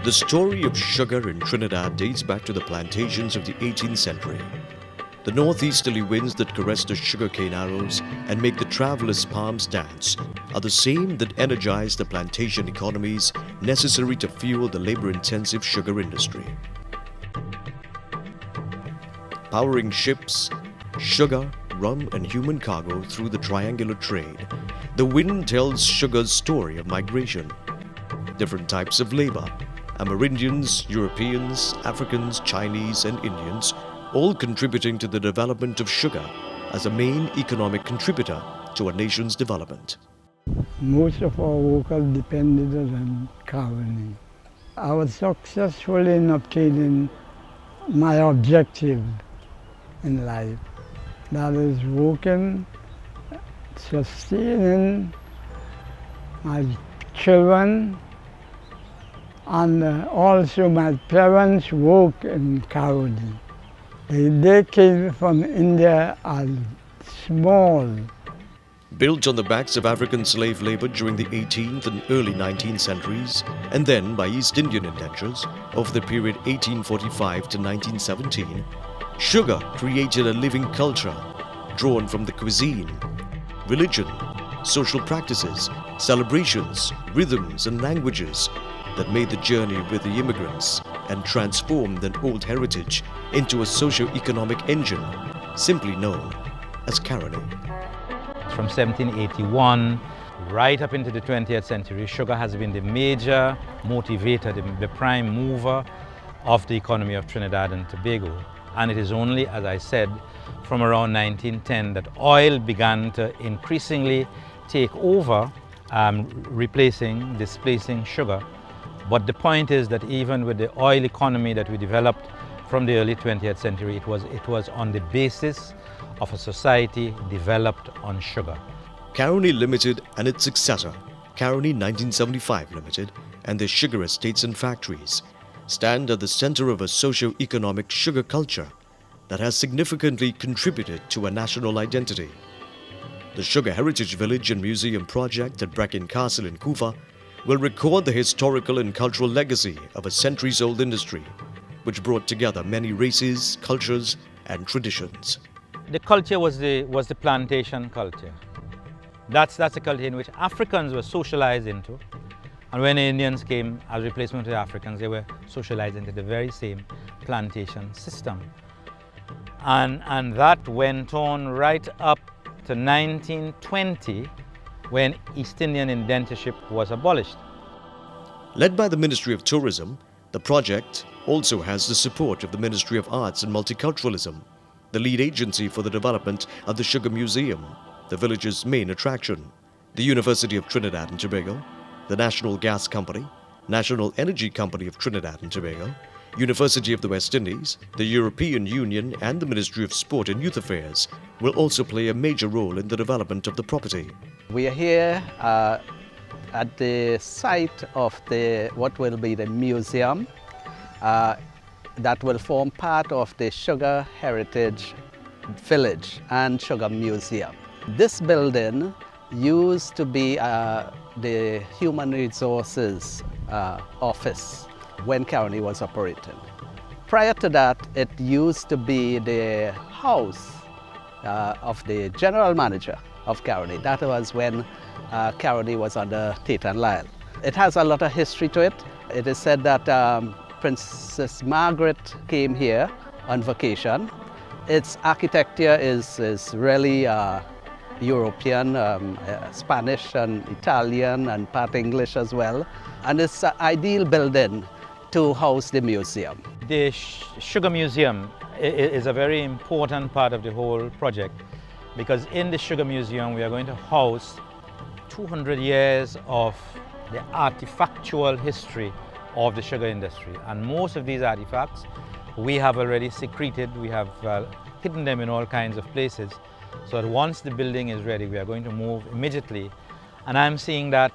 The story of sugar in Trinidad dates back to the plantations of the 18th century. The northeasterly winds that caress the sugarcane arrows and make the traveler's palms dance are the same that energize the plantation economies necessary to fuel the labor-intensive sugar industry. Powering ships, sugar, rum and human cargo through the triangular trade, the wind tells sugar's story of migration. Different types of labor, Amerindians, Europeans, Africans, Chinese and Indians, all contributing to the development of sugar as a main economic contributor to a nation's development. Most of our workers depended on Caroni. I was successful in obtaining my objective in life. That is working, sustaining my children, and also my parents work in Caroni. They came from India as small. Built on the backs of African slave labor during the 18th and early 19th centuries, and then by East Indian indentures of the period 1845 to 1917, sugar created a living culture drawn from the cuisine, religion, social practices, celebrations, rhythms and languages that made the journey with the immigrants and transformed an old heritage into a socio-economic engine simply known as Caroni. From 1781 right up into the 20th century, sugar has been the major motivator, the prime mover of the economy of Trinidad and Tobago. And it is only, as I said, from around 1910 that oil began to increasingly take over, displacing sugar. But the point is that even with the oil economy that we developed from the early 20th century, it was on the basis of a society developed on sugar. Caroni Limited and its successor, Caroni 1975 Limited, and their sugar estates and factories stand at the center of a socio-economic sugar culture that has significantly contributed to a national identity. The Sugar Heritage Village and Museum project at Brecon Castle in Kufa will record the historical and cultural legacy of a centuries-old industry, which brought together many races, cultures, and traditions. The culture was the plantation culture. That's the culture in which Africans were socialized into. And when the Indians came as replacement to the Africans, they were socialized into the very same plantation system. And that went on right up to 1920, when East Indian indentureship was abolished. Led by the Ministry of Tourism, the project also has the support of the Ministry of Arts and Multiculturalism, the lead agency for the development of the Sugar Museum, the village's main attraction, the University of Trinidad and Tobago, the National Gas Company, National Energy Company of Trinidad and Tobago, University of the West Indies, the European Union and the Ministry of Sport and Youth Affairs will also play a major role in the development of the property. We are here at the site of what will be the museum that will form part of the Sugar Heritage Village and Sugar Museum. This building used to be the Human Resources Office when Caroni was operating. Prior to that, it used to be the house of the general manager of Caroni. That was when Caroni was under Tate and Lyle. It has a lot of history to it. It is said that Princess Margaret came here on vacation. Its architecture is really European, Spanish and Italian and part English as well. And it's an ideal building to house the museum. The Sugar Museum is a very important part of the whole project, because in the Sugar Museum we are going to house 200 years of the artifactual history of the sugar industry. And most of these artifacts we have already secreted, we have hidden them in all kinds of places, so that once the building is ready we are going to move immediately. And I'm seeing that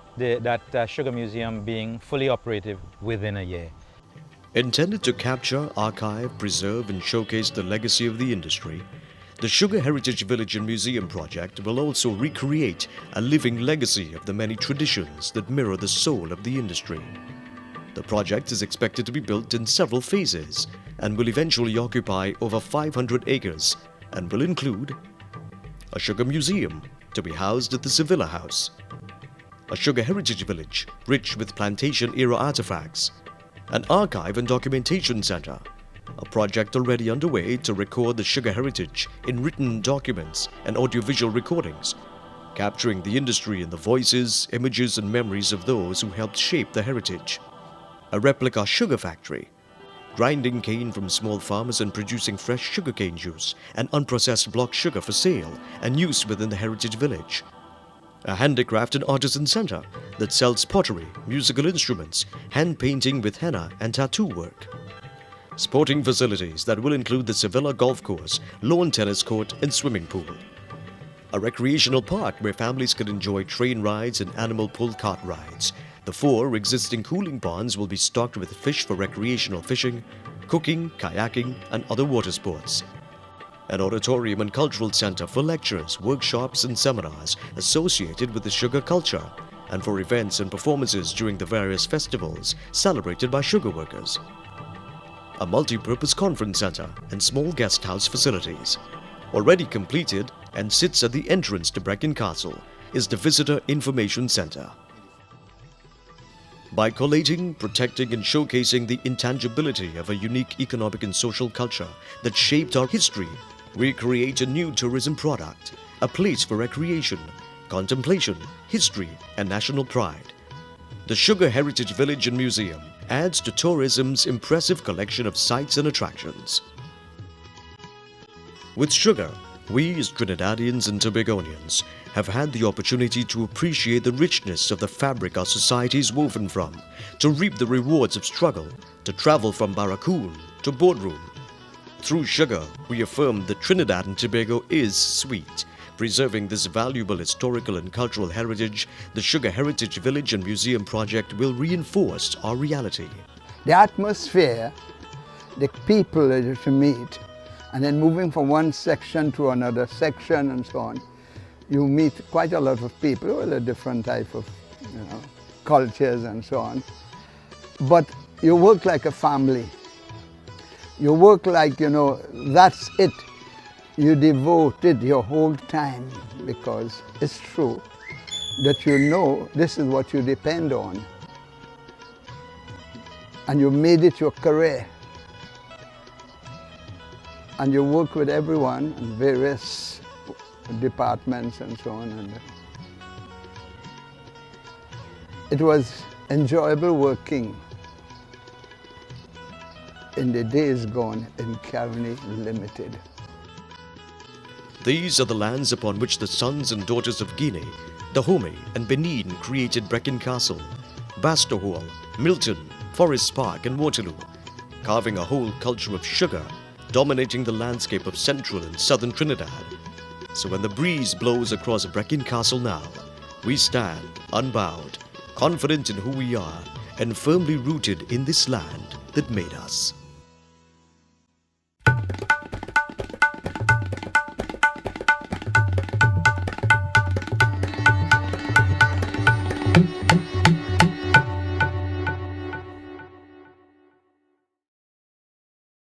Sugar Museum being fully operative within a year. Intended to capture, archive, preserve and showcase the legacy of the industry, the Sugar Heritage Village and Museum project will also recreate a living legacy of the many traditions that mirror the soul of the industry. The project is expected to be built in several phases and will eventually occupy over 500 acres and will include a sugar museum to be housed at the Sevilla House, a sugar heritage village rich with plantation-era artifacts, an archive and documentation center, a project already underway to record the sugar heritage in written documents and audiovisual recordings, capturing the industry in the voices, images and memories of those who helped shape the heritage, a replica sugar factory, grinding cane from small farmers and producing fresh sugarcane juice and unprocessed block sugar for sale and use within the heritage village, a handicraft and artisan center that sells pottery, musical instruments, hand painting with henna and tattoo work, sporting facilities that will include the Sevilla Golf Course, lawn tennis court and swimming pool, a recreational park where families can enjoy train rides and animal pull cart rides. The 4 existing cooling ponds will be stocked with fish for recreational fishing, cooking, kayaking, and other water sports. An auditorium and cultural center for lectures, workshops, and seminars associated with the sugar culture, and for events and performances during the various festivals celebrated by sugar workers. A multi-purpose conference center and small guest house facilities. Already completed and sits at the entrance to Brecon Castle is the Visitor Information Center. By collating, protecting and showcasing the intangibility of a unique economic and social culture that shaped our history, we create a new tourism product, a place for recreation, contemplation, history and national pride. The Sugar Heritage Village and Museum adds to tourism's impressive collection of sites and attractions. With sugar, we as Trinidadians and Tobagonians have had the opportunity to appreciate the richness of the fabric our society is woven from, to reap the rewards of struggle, to travel from Barracoon to Boardroom. Through sugar, we affirm that Trinidad and Tobago is sweet. Preserving this valuable historical and cultural heritage, the Sugar Heritage Village and Museum project will reinforce our reality. The atmosphere, the people that you meet, and then moving from one section to another section and so on, you meet quite a lot of people with a different type of, cultures and so on. But you work like a family. You work like, that's it. You devoted your whole time because it's true that this is what you depend on. And you made it your career. And you work with everyone in various departments and so on. And it was enjoyable working in the days gone in Caroni Limited. These are the lands upon which the sons and daughters of Guinea, Dahomey and Benin created Brecon Castle, Bastille Hall, Milton, Forest Park and Waterloo, carving a whole culture of sugar, dominating the landscape of central and southern Trinidad. So when the breeze blows across Brecon Castle now, we stand unbowed, confident in who we are and firmly rooted in this land that made us.